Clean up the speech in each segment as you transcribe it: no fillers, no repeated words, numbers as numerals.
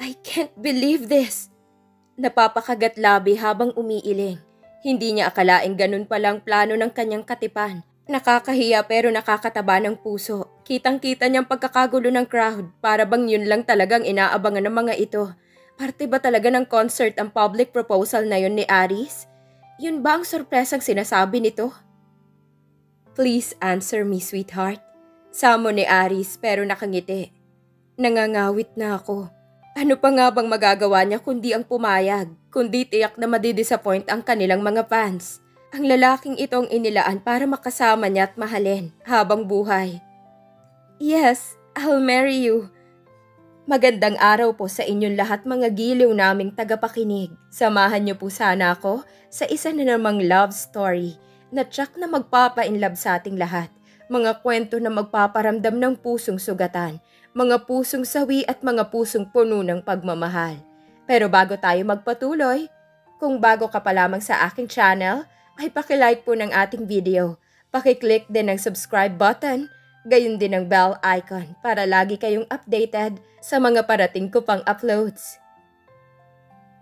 I can't believe this. Napapakagat labi habang umiiling. Hindi niya akalaing ganun palang plano ng kanyang katipan. Nakakahiya pero nakakataba ng puso. Kitang-kita niyang pagkakagulo ng crowd para bang yun lang talagang inaabangan ng mga ito. Parte ba talaga ng concert ang public proposal na yun ni Aris? Yun ba ang sorpresang sinasabi nito? Please answer me, sweetheart. Samo ni Aris pero nakangiti. Nangangawit na ako. Ano pa nga bang magagawa niya kundi ang pumayag, kundi tiyak na madidisappoint ang kanilang mga fans. Ang lalaking itong inilaan para makasama niya at mahalin habang buhay. Yes, I'll marry you. Magandang araw po sa inyong lahat mga giliw naming tagapakinig. Samahan niyo po sana ako sa isa na namang love story na tiyak na magpapa-inlove sa ating lahat. Mga kwento na magpaparamdam ng pusong sugatan, mga pusong sawi at mga pusong puno ng pagmamahal. Pero bago tayo magpatuloy, kung bago ka pa lamang sa aking channel, ay pakilike po ng ating video. Pakiclick din ng subscribe button, gayon din ang bell icon para lagi kayong updated sa mga parating ko pang uploads.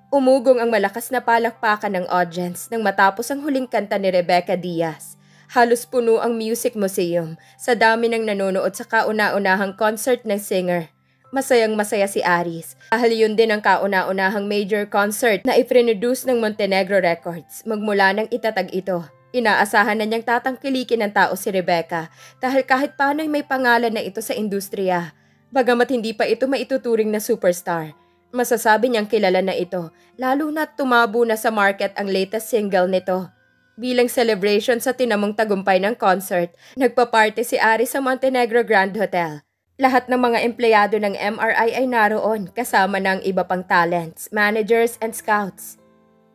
Umugong ang malakas na palakpakan ng audience nang matapos ang huling kanta ni Rebecca Diaz. Halos puno ang Music Museum sa dami ng nanonood sa kauna-unahang concert ng singer. Masayang-masaya si Aris dahil yun din ang kauna-unahang major concert na iprenuduce ng Montenegro Records magmula nang itatag ito. Inaasahan na niyang tatangkilikin ng tao si Rebecca dahil kahit paano'y may pangalan na ito sa industriya. Bagamat hindi pa ito maituturing na superstar, masasabi niyang kilala na ito lalo na't tumabo na sa market ang latest single nito. Bilang celebration sa tinamong tagumpay ng concert, nagpa-party si Aris sa Montenegro Grand Hotel. Lahat ng mga empleyado ng MRI ay naroon kasama ng iba pang talents, managers and scouts.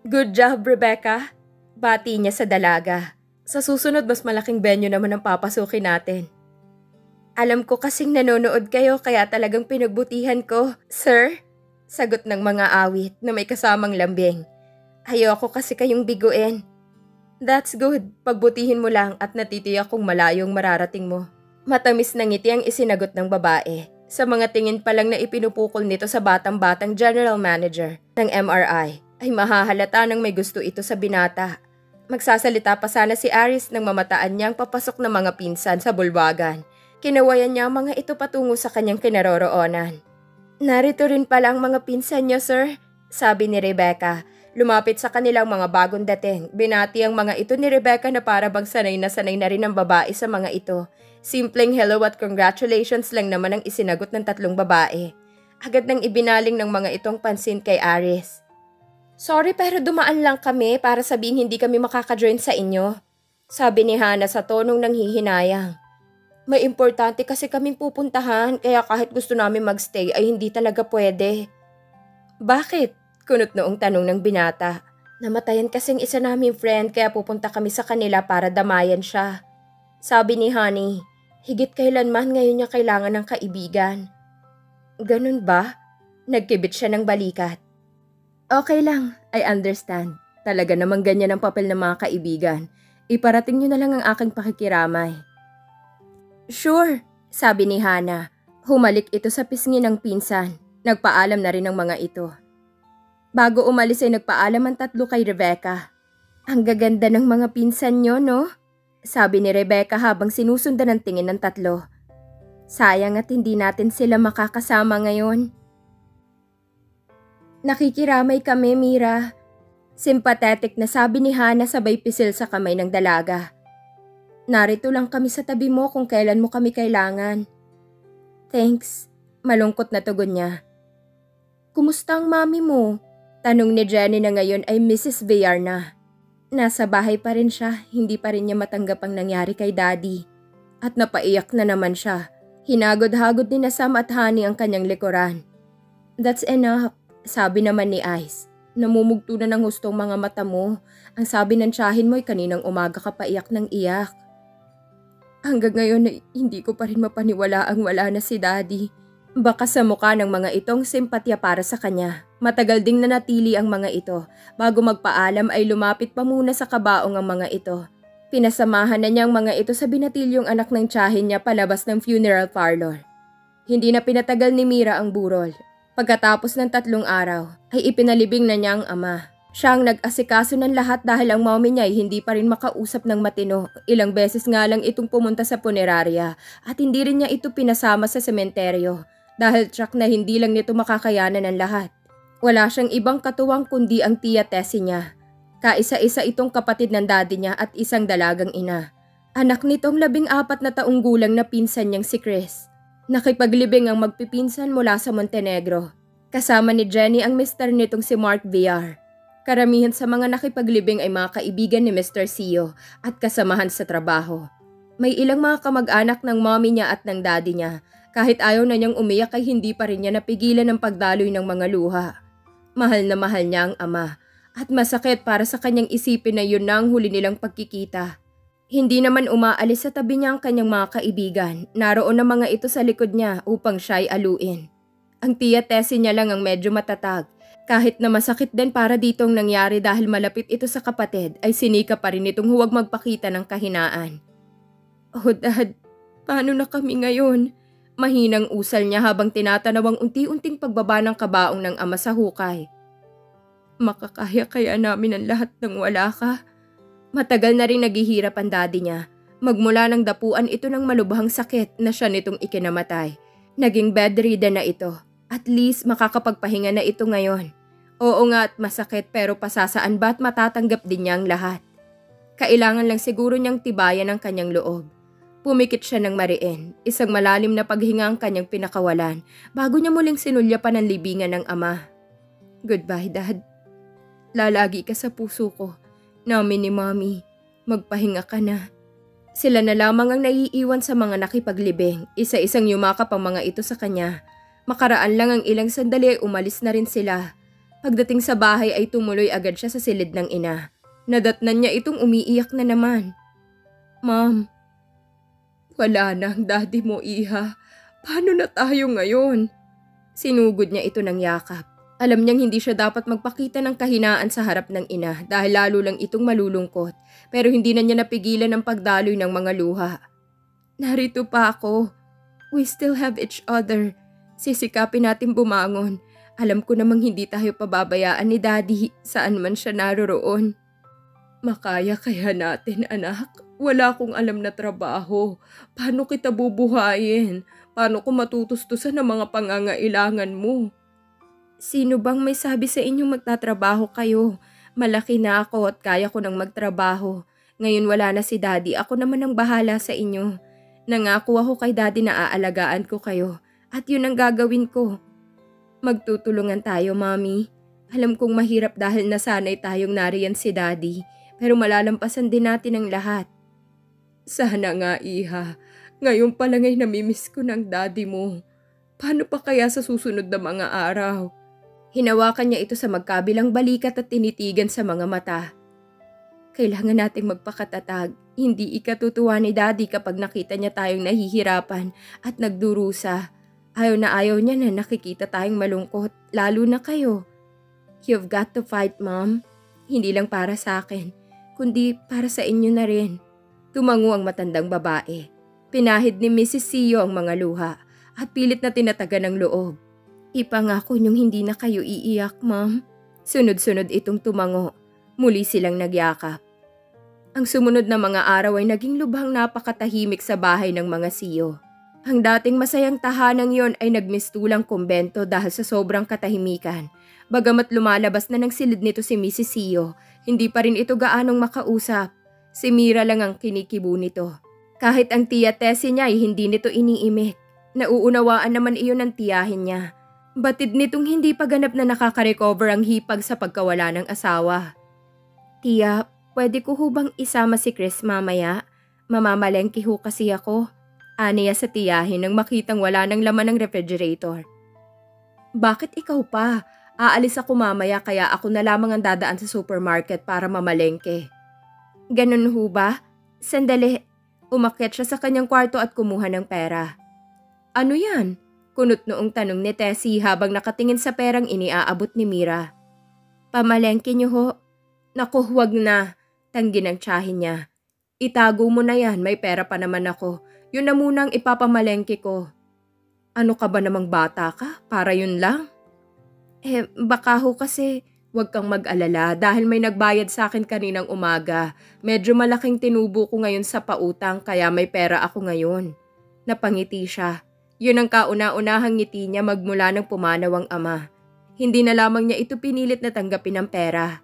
Good job, Rebecca! Bati niya sa dalaga. Sa susunod, mas malaking venue naman ang papasukin natin. Alam ko kasing nanonood kayo kaya talagang pinagbutihan ko, sir. Sagot ng mga awit na may kasamang lambing. Ayoko kasi kayong biguin. That's good. Pagbutihin mo lang at natitiyak kung malayong mararating mo. Matamis na ngiti ang isinagot ng babae. Sa mga tingin pa lang na ipinupukol nito sa batang-batang general manager ng MRI, ay mahahalata nang may gusto ito sa binata. Magsasalita pa sana si Aris nang mamataan niyang papasok na mga pinsan sa bulwagan. Kinawayan niya ang mga ito patungo sa kanyang kinaroroonan. Narito rin pala ang mga pinsan niyo, sir, sabi ni Rebecca. Lumapit sa kanilang mga bagong dating. Binati ang mga ito ni Rebecca na para bang sanay na rin ang babae sa mga ito. Simpleng hello at congratulations lang naman ang isinagot ng tatlong babae. Agad nang ibinaling ng mga itong pansin kay Aris. Sorry pero dumaan lang kami para sabihin hindi kami makaka-join sa inyo, sabi ni Hana sa tonong nanghihinayang. May importante kasi kaming pupuntahan kaya kahit gusto namin magstay ay hindi talaga pwede. Bakit? Kunot noong tanong ng binata. Namatayan kasing isa naming friend kaya pupunta kami sa kanila para damayan siya. Sabi ni Honey, higit kailanman ngayon niya kailangan ng kaibigan. Ganun ba? Nagkibit siya ng balikat. Okay lang, I understand. Talaga namang ganyan ang papel ng mga kaibigan. Iparating niyo na lang ang aking pakikiramay. Sure, sabi ni Hana. Humalik ito sa pisngi ng pinsan. Nagpaalam na rin ang mga ito. Bago umalis ay nagpaalam ang tatlo kay Rebecca. Ang gaganda ng mga pinsan niyo, no? Sabi ni Rebecca habang sinusundan ng tingin ng tatlo. Sayang at hindi natin sila makakasama ngayon. Nakikiramay kami, Mira. Sympathetic na sabi ni Hana sabay pisil sa kamay ng dalaga. Narito lang kami sa tabi mo kung kailan mo kami kailangan. Thanks, malungkot na tugon niya. Kumusta ang mami mo? Tanong ni Jenny na ngayon ay Mrs. Villar na. Nasa bahay pa rin siya, hindi pa rin niya matanggap ang nangyari kay Daddy. At napaiyak na naman siya. Hinagod-hagod ni Sam at Honey ang kanyang likuran. That's enough, sabi naman ni Ice. Namumugto na ng hustong mga mata mo. Ang sabi ng tiyahin mo ay kaninang umaga ka pa iyak ng iyak. Hanggang ngayon ay hindi ko pa rin mapaniwala ang wala na si Daddy. Baka sa mukha ng mga itong simpatya para sa kanya. Matagal ding nanatili ang mga ito. Bago magpaalam ay lumapit pa muna sa kabaong ang mga ito. Pinasamahan na niya ang mga ito sa binatilyong anak ng tiyahin niya palabas ng funeral parlor. Hindi na pinatagal ni Mira ang burol. Pagkatapos ng 3 araw, ay ipinalibing na niya ang ama. Siya ang nag-asikaso ng lahat dahil ang mommy niya ay hindi pa rin makausap ng matino. Ilang beses nga lang itong pumunta sa punerarya at hindi rin niya ito pinasama sa sementeryo dahil tsak na hindi lang nito makakayanan ng lahat. Wala siyang ibang katuwang kundi ang tiya Tessie niya. Kaisa-isa itong kapatid ng daddy niya at isang dalagang ina. Anak nitong 14 na taong gulang na pinsan niyang si Chris. Nakipaglibing ang magpipinsan mula sa Montenegro. Kasama ni Jenny ang mister nitong si Mark VR. Karamihan sa mga nakipaglibing ay mga kaibigan ni Mr. Sio at kasamahan sa trabaho. May ilang mga kamag-anak ng mommy niya at ng daddy niya. Kahit ayaw na niyang umiyak ay hindi pa rin niya napigilan ng pagdaloy ng mga luha. Mahal na mahal niya ang ama at masakit para sa kanyang isipin na yun na ang huli nilang pagkikita. Hindi naman umaalis sa tabi niya ang kanyang mga kaibigan. Naroon ang mga ito sa likod niya upang siya ay aluin. Ang tiya Tessie niya lang ang medyo matatag. Kahit na masakit din para ditong nangyari dahil malapit ito sa kapatid, ay sinika pa rin itong huwag magpakita ng kahinaan. "Oh Dad, paano na kami ngayon?" Mahinang usal niya habang tinatanaw ang unti-unting pagbaba ng kabaong ng ama sa hukay. "Makakaya kaya namin ang lahat ng wala ka?" Matagal na rin naghihirap ang daddy niya. Magmula ng dapuan ito ng malubhang sakit na siya nitong ikinamatay. Naging bedridden na ito. At least makakapagpahinga na ito ngayon. Oo nga at masakit pero pasasaan ba at matatanggap din niya ang lahat. Kailangan lang siguro niyang tibayan ang kanyang loob. Pumikit siya ng mariin, isang malalim na paghinga ang kanyang pinakawalan bago niya muling sinulyapan ang libingan ng ama. "Goodbye, Dad. Lalagi ka sa puso ko. Namin ni Mommy. Magpahinga ka na." Sila na lamang ang naiiwan sa mga nakipaglibing, isa-isang yumakap ang mga ito sa kanya. Makaraan lang ang ilang sandali ay umalis na rin sila. Pagdating sa bahay ay tumuloy agad siya sa silid ng ina. Nadatnan niya itong umiiyak na naman. "Mom, wala na ang daddy mo, iha. Paano na tayo ngayon?" Sinugod niya ito ng yakap. Alam niyang hindi siya dapat magpakita ng kahinaan sa harap ng ina dahil lalo lang itong malulungkot. Pero hindi na niya napigilan ang pagdaloy ng mga luha. "Narito pa ako. We still have each other. Sisikapin natin bumangon. Alam ko namang hindi tayo pababayaan ni Daddy saan man siya naroroon." "Makaya kaya natin, anak. Wala akong alam na trabaho. Paano kita bubuhayin? Paano ko matutustusan ang mga pangangailangan mo?" "Sino bang may sabi sa inyong magtatrabaho kayo? Malaki na ako at kaya ko nang magtrabaho. Ngayon wala na si Daddy, ako naman ang bahala sa inyo. Nangako ako kay Daddy na aalagaan ko kayo. At yun ang gagawin ko. Magtutulungan tayo, Mommy. Alam kong mahirap dahil nasanay tayong nariyan si Daddy, pero malalampasan din natin ang lahat." "Sana nga, iha. Ngayon pa lang ay namimiss ko ng Daddy mo. Paano pa kaya sa susunod na mga araw?" Hinawakan niya ito sa magkabilang balikat at tinitigan sa mga mata. "Kailangan nating magpakatatag. Hindi ikatutuwa ni Daddy kapag nakita niya tayong nahihirapan at nagdurusa. Ayaw na ayaw niya na nakikita tayong malungkot, lalo na kayo. You've got to fight, Mom. Hindi lang para sa akin, kundi para sa inyo na rin." Tumango ang matandang babae. Pinahid ni Mrs. Sio ang mga luha at pilit na tinatagan ng loob. "Ipangako niyong hindi na kayo iiyak, Mom." Sunod-sunod itong tumango. Muli silang nagyakap. Ang sumunod na mga araw ay naging lubhang napakatahimik sa bahay ng mga Sio. Ang dating masayang tahanang yon ay nagmistulang kumbento dahil sa sobrang katahimikan. Bagamat lumalabas na ng silid nito si Mrs. Sio, hindi pa rin ito gaanong makausap. Si Mira lang ang kinikibo nito. Kahit ang tiya Tessie niya ay hindi nito iniimik. Nauunawaan naman iyon ng tiyahin niya. Batid nitong hindi pa ganap na nakaka-recover ang hipag sa pagkawala ng asawa. "Tiya, pwede ko hubang isama si Chris mamaya? Mamamalengke ho kasi ako." Aniya sa tiyahin nang makitang wala ng laman ng refrigerator. "Bakit ikaw pa? Aalis ako mamaya kaya ako na lamang ang dadaan sa supermarket para mamalengke." "Ganun ho ba? Sandali." Umakyat siya sa kanyang kwarto at kumuha ng pera. "Ano yan?" Kunot noong tanong ni Tessie habang nakatingin sa perang iniaabot ni Mira. "Pamalengke niyo ho." "Naku, huwag na." Tanggi ng tiyahin niya. "Itago mo na yan, may pera pa naman ako. Yun na muna ang ipapamalengke ko." "Ano ka ba namang bata ka? Para yun lang?" Baka ho kasi, huwag kang mag-alala dahil may nagbayad sa akin kaninang umaga. Medyo malaking tinubo ko ngayon sa pautang kaya may pera ako ngayon. Napangiti siya. Yun ang kauna-unahang ngiti niya magmula nang pumanaw ang ama. Hindi na lamang niya ito pinilit na tanggapin ang pera.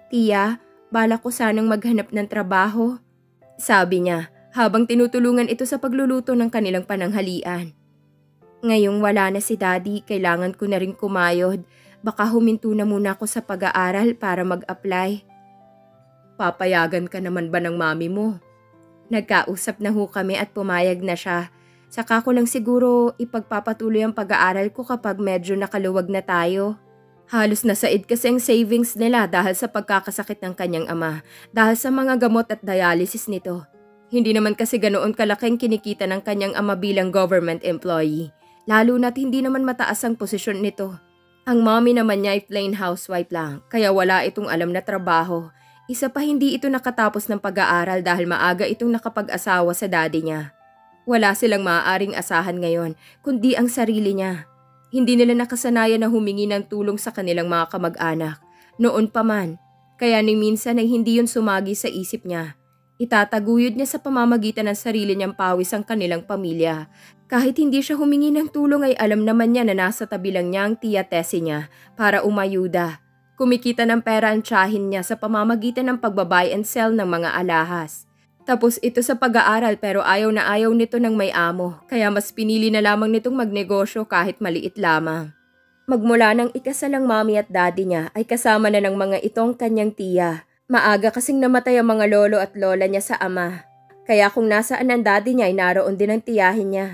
Tiya, balak ko sanang maghanap ng trabaho. Sabi niya habang tinutulungan ito sa pagluluto ng kanilang pananghalian. Ngayong wala na si Daddy, kailangan ko na rin kumayod. Baka huminto na muna ako sa pag-aaral para mag-apply. Papayagan ka naman ba ng mami mo? Nagkausap na ho kami at pumayag na siya. Saka ko lang siguro ipagpapatuloy ang pag-aaral ko kapag medyo nakaluwag na tayo. Halos nasaid kasi ang savings nila dahil sa pagkakasakit ng kanyang ama, dahil sa mga gamot at dialysis nito. Hindi naman kasi ganoon kalaking kinikita ng kanyang ama bilang government employee. Lalo na't hindi naman mataas ang posisyon nito. Ang mommy naman niya ay plain housewife lang, kaya wala itong alam na trabaho. Isa pa hindi ito nakatapos ng pag-aaral dahil maaga itong nakapag-asawa sa daddy niya. Wala silang maaaring asahan ngayon, kundi ang sarili niya. Hindi nila nakasanayan na humingi ng tulong sa kanilang mga kamag-anak. Noon pa man, kaya ni minsan ay hindi yun sumagi sa isip niya. Itataguyod niya sa pamamagitan ng sarili niyang pawis ang kanilang pamilya. Kahit hindi siya humingi ng tulong ay alam naman niya na nasa tabi lang niya ang tiya Tessie niya para umayuda. Kumikita ng pera ang tiyahin niya sa pamamagitan ng pagbabuy and sell ng mga alahas. Tapos ito sa pag-aaral pero ayaw na ayaw nito ng may amo, kaya mas pinili na lamang nitong magnegosyo kahit maliit lamang. Magmula ng ikasalang mami at daddy niya ay kasama na ng mga itong kanyang tiya. Maaga kasing namatay ang mga lolo at lola niya sa ama. Kaya kung nasaan ang daddy niya ay naroon din ang tiyahin niya.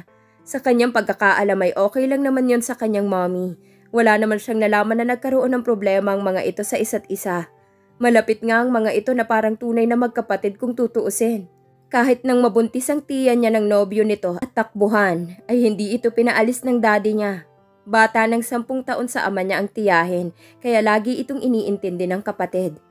Sa kanyang pagkakaalam ay okay lang naman yon sa kanyang mommy. Wala naman siyang nalaman na nagkaroon ng problema ang mga ito sa isa't isa. Malapit nga ang mga ito na parang tunay na magkapatid kung tutuusin. Kahit nang mabuntis ang tiya niya ng nobyo nito at takbuhan, ay hindi ito pinaalis ng daddy niya. Bata ng 10 taon sa ama niya ang tiyahin, kaya lagi itong iniintindi ng kapatid.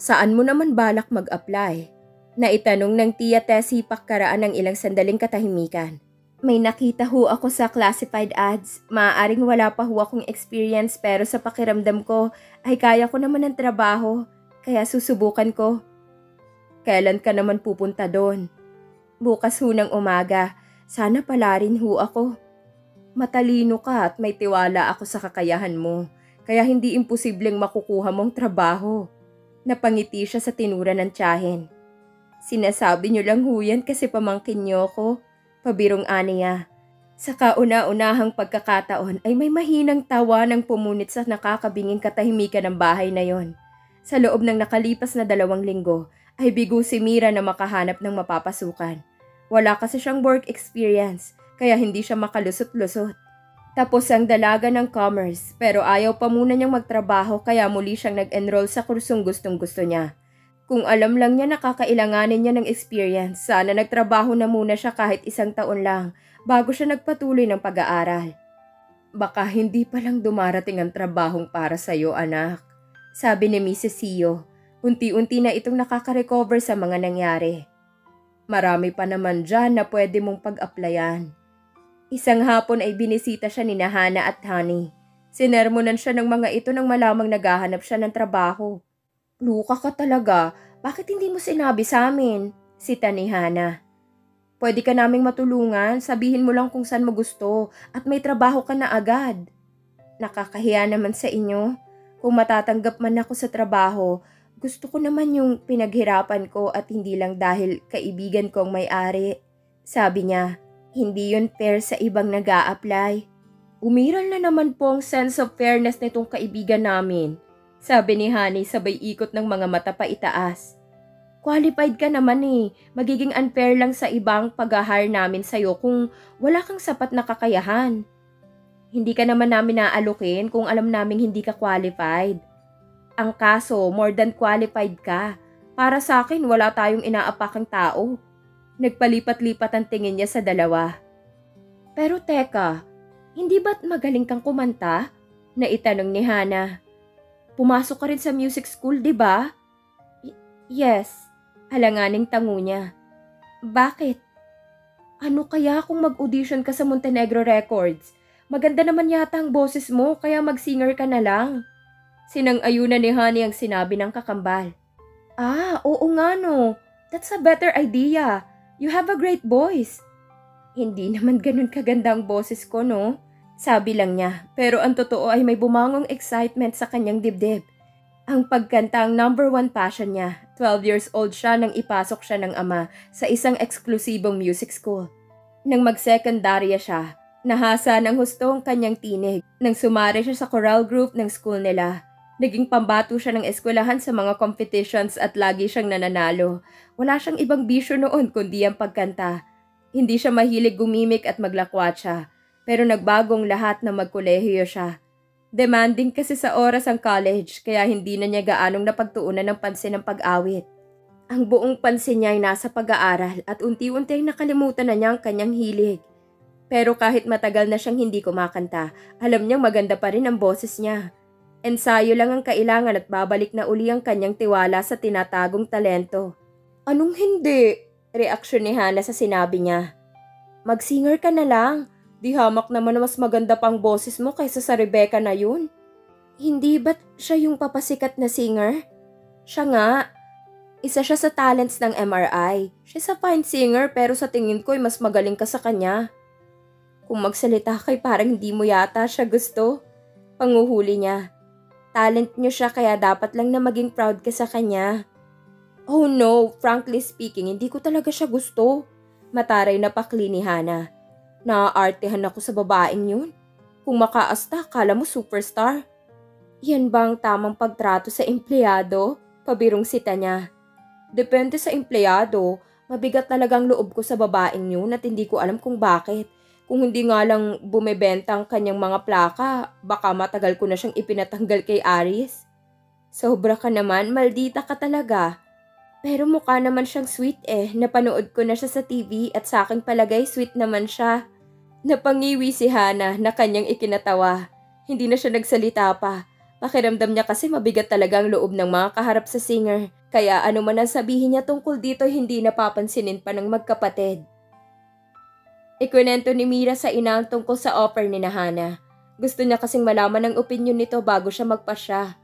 Saan mo naman balak mag-apply? Naitanong ng tiya Tessie pagkaraan ng ilang sandaling katahimikan. May nakita ho ako sa classified ads. Maaaring wala pa ho akong experience pero sa pakiramdam ko ay kaya ko naman ng trabaho. Kaya susubukan ko. Kailan ka naman pupunta doon? Bukas ho ng umaga. Sana pala rin ho ako. Matalino ka at may tiwala ako sa kakayahan mo. Kaya hindi imposibleng makukuha mong trabaho. Napangiti siya sa tinura ng tiyahin. Sinasabi niyo lang ho yan kasi pamangkin niyo ko. Pabirong aniya. Sa kauna-unahang pagkakataon ay may mahinang tawa ng pumunit sa nakakabinging katahimikan ng bahay na yon. Sa loob ng nakalipas na 2 linggo ay bigo si Mira na makahanap ng mapapasukan. Wala kasi siyang work experience kaya hindi siya makalusot-lusot. Tapos ang dalaga ng commerce pero ayaw pa muna niyang magtrabaho kaya muli siyang nag-enroll sa kursong gustong-gusto niya. Kung alam lang niya nakakailanganin niya ng experience, sana nagtrabaho na muna siya kahit 1 taon lang bago siya nagpatuloy ng pag-aaral. Baka hindi pa lang dumarating ang trabahong para sa'yo, anak. Sabi ni Mrs. Sio, unti-unti na itong nakaka-recover sa mga nangyari. Marami pa naman dyan na pwede mong pag-applyan. Isang hapon ay binisita siya ni Hana at Honey. Sinermonan siya ng mga ito nang malamang naghahanap siya ng trabaho. Luka ka talaga, bakit hindi mo sinabi sa amin? Sita ni Hana. Pwede ka naming matulungan, sabihin mo lang kung saan mo gusto at may trabaho ka na agad. Nakakahiya naman sa inyo. Kung matatanggap man ako sa trabaho, gusto ko naman yung pinaghirapan ko at hindi lang dahil kaibigan ko ang may-ari. Sabi niya, hindi yun fair sa ibang nag-a-apply. Umiral na naman po ang sense of fairness nitong kaibigan namin. Sabi ni Honey sabay ikot ng mga mata pa itaas. Qualified ka naman eh. Magiging unfair lang sa ibang pag-hire namin sa'yo kung wala kang sapat na kakayahan. Hindi ka naman namin naalukin kung alam naming hindi ka qualified. Ang kaso, more than qualified ka. Para sa akin, wala tayong inaapakang tao. Nagpalipat-lipat ang tingin niya sa dalawa. Pero teka, hindi ba't magaling kang kumanta? Naitanong ni Hana. Pumasok ka rin sa music school, di ba? Yes, alanganing tango niya. Bakit? Ano kaya kung mag-audition ka sa Montenegro Records? Maganda naman yata ang boses mo, kaya mag-singer ka na lang. Sinang-ayunan ni Honey ang sinabi ng kakambal. Ah, oo nga no. That's a better idea. You have a great voice. Hindi naman ganun kaganda ang boses ko, no? Sabi lang niya, pero ang totoo ay may bumangong excitement sa kanyang dibdib. Ang pagkanta ang number 1 passion niya. 12 years old siya nang ipasok siya ng ama sa isang eksklusibong music school. Nang mag-secondarya siya, nahasa ng husto ang kanyang tinig nang sumari siya sa choral group ng school nila. Naging pambato siya ng eskwelahan sa mga competitions at lagi siyang nananalo. Wala siyang ibang bisyo noon kundi ang pagkanta. Hindi siya mahilig gumimik at maglakwatsa, pero nagbagong lahat na magkolehiyo siya. Demanding kasi sa oras ang college, kaya hindi na niya gaanong napagtuunan ng pansin ng pag-awit. Ang buong pansin niya ay nasa pag-aaral at unti-unti ay nakalimutan na niya ang kanyang hilig. Pero kahit matagal na siyang hindi kumakanta, alam niyang maganda pa rin ang boses niya. Ensayo lang ang kailangan at babalik na uli ang kanyang tiwala sa tinatagong talento. Anong hindi? Reaksyon ni Hana sa sinabi niya. Mag-singer ka na lang. Di hamak naman na mas maganda pang boses mo kaysa sa Rebecca na yun. Hindi ba't siya yung papasikat na singer? Siya nga. Isa siya sa talents ng MRI. She's a fine singer pero sa tingin ko ay mas magaling ka sa kanya. Kung magsalita kay parang hindi mo yata siya gusto. Panguhuli niya. Talent niyo siya kaya dapat lang na maging proud ka sa kanya. Oh no, frankly speaking, hindi ko talaga siya gusto. Mataray na pakli ni Hana. Naaartehan ako sa babaeng yun. Kung makaasta, kala mo superstar. Yan ba ang tamang pagtrato sa empleyado? Pabirong sita niya. Depende sa empleyado. Mabigat talagang loob ko sa babaeng yun at hindi ko alam kung bakit. Kung hindi nga lang bumebenta ang kanyang mga plaka, baka matagal ko na siyang ipinatanggal kay Aris. Sobra ka naman, maldita ka talaga. Pero mukha naman siyang sweet Napanood ko na siya sa TV at sa aking palagay sweet naman siya. Napangiwi si Hana na kanyang ikinatawa. Hindi na siya nagsalita pa. Pakiramdam niya kasi mabigat talaga ang loob ng mga kaharap sa singer. Kaya ano man ang sabihin niya tungkol dito hindi napapansinin pa ng magkapatid. Ikwento ni Mira sa ina ang tungkol sa offer ni Hana. Gusto niya kasing malaman ang opinyon nito bago siya magpasya.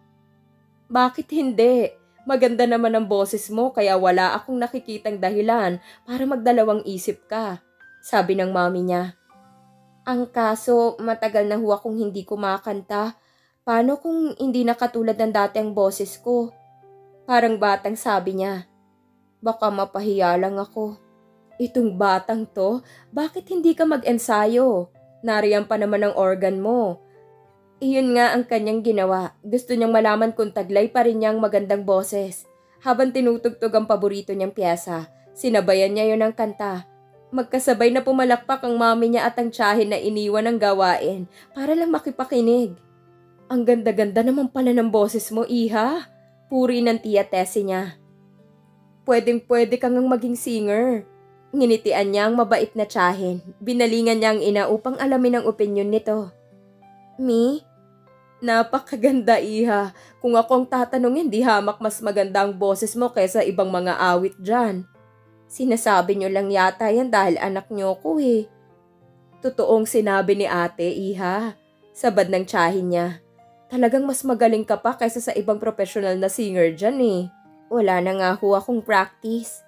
Bakit hindi? Maganda naman ang boses mo kaya wala akong nakikitang dahilan para magdalawang isip ka. Sabi ng mami niya. Ang kaso, matagal na ho akong hindi kumakanta. Paano kung hindi na katulad ng dati ang boses ko? Parang batang sabi niya. Baka mapahiya lang ako. Itong batang to, bakit hindi ka mag-ensayo? Nariyan pa naman ang organ mo. Iyon nga ang kanyang ginawa. Gusto niyang malaman kung taglay pa rin niyang magandang boses. Habang tinutugtog ang paborito niyang piyesa, sinabayan niya yon ng kanta. Magkasabay na pumalakpak ang mami niya at ang tiyahin na iniwan ng gawain para lang makipakinig. Ang ganda-ganda naman pala ng boses mo, iha. Puri ng tiya Tessie niya. Pwedeng-pwede kang maging singer. Nginitian niya ang mabait na tiyahin. Binalingan niya ang ina upang alamin ang opinyon nito. Me? Napakaganda, iha. Kung ako ang tatanungin, di hamak mas maganda ang boses mo kaysa ibang mga awit dyan. Sinasabi niyo lang yata yan dahil anak niyo ko Totoong sinabi ni ate, iha. Sabad ng tiyahin niya. Talagang mas magaling ka pa kaysa sa ibang professional na singer dyan Wala na nga ho akong practice.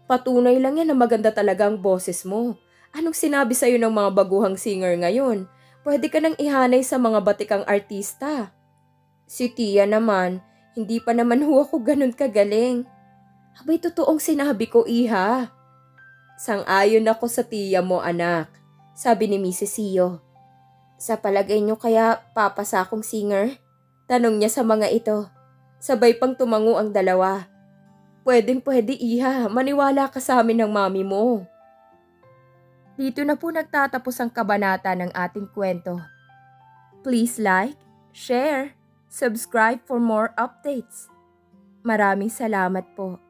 Patunay lang yan na maganda talaga ang boses mo. Anong sinabi sa'yo ng mga baguhang singer ngayon? Pwede ka nang ihanay sa mga batikang artista. Si Tia naman, hindi pa naman ho ako ganun kagaling. Abay, totoong sinabi ko, iha. Sang-ayon ako sa tiya mo, anak. Sabi ni Mrs. Sio. Sa palagay niyo kaya papasa akong singer? Tanong niya sa mga ito. Sabay pang tumango ang dalawa. Pwedeng-pwede, iha. Maniwala ka sa amin ng mami mo. Dito na po nagtatapos ang kabanata ng ating kwento. Please like, share, subscribe for more updates. Maraming salamat po.